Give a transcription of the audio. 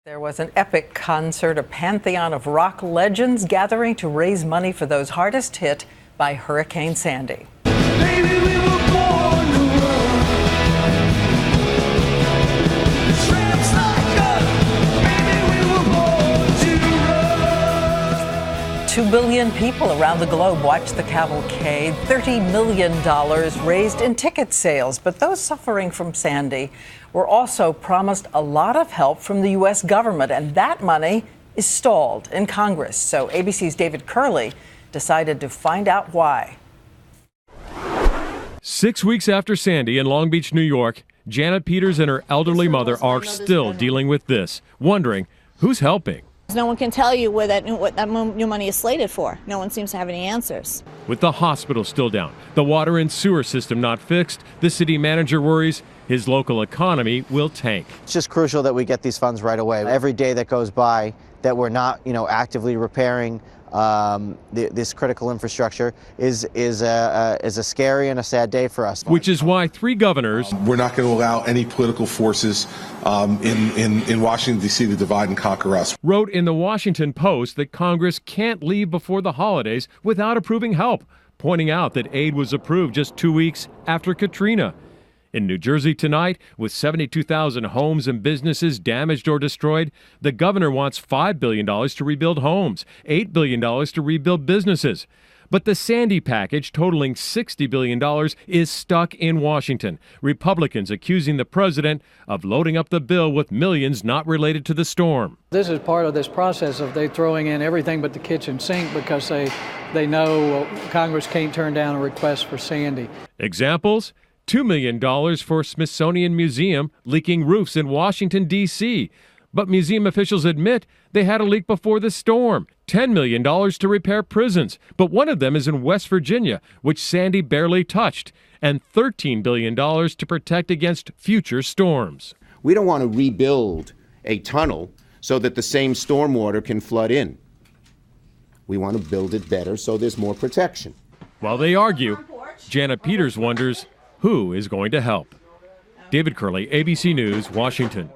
There was an epic concert, a pantheon of rock legends gathering to raise money for those hardest hit by Hurricane Sandy. Baby, we were born to run. Tramps like us. Baby, we were born to run. 2 billion people around the globe watched the cavalcade. $30 million raised in ticket sales. But those suffering from Sandy were also promised a lot of help from the U.S. government, and that money is stalled in Congress. So ABC's David Kerley decided to find out why. 6 weeks after Sandy in Long Beach, New York, Janet Peters and her elderly mother are still dealing with this, wondering who's helping. No one can tell you what that new money is slated for. No one seems to have any answers. With the hospital still down, the water and sewer system not fixed, the city manager worries his local economy will tank. It's just crucial that we get these funds right away. Every day that goes by that we're not, actively repairing this critical infrastructure is a scary and a sad day for us. Which is why 3 governors. We're not going to allow any political forces in Washington, D.C. to divide and conquer us. Wrote in the Washington Post that Congress can't leave before the holidays without approving help, pointing out that aid was approved just 2 weeks after Katrina. In New Jersey tonight, with 72,000 homes and businesses damaged or destroyed, the governor wants $5 billion to rebuild homes, $8 billion to rebuild businesses. But the Sandy package, totaling $60 billion, is stuck in Washington. Republicans accusing the president of loading up the bill with millions not related to the storm. This is part of this process of they throwing in everything but the kitchen sink because they know Congress can't turn down a request for Sandy. Examples? $2 million for Smithsonian Museum leaking roofs in Washington, D.C. But museum officials admit they had a leak before the storm. $10 million to repair prisons. But one of them is in West Virginia, which Sandy barely touched. And $13 billion to protect against future storms. We don't want to rebuild a tunnel so that the same stormwater can flood in. We want to build it better so there's more protection. While they argue, Janet Peters wonders who is going to help. David Kerley, ABC News, Washington.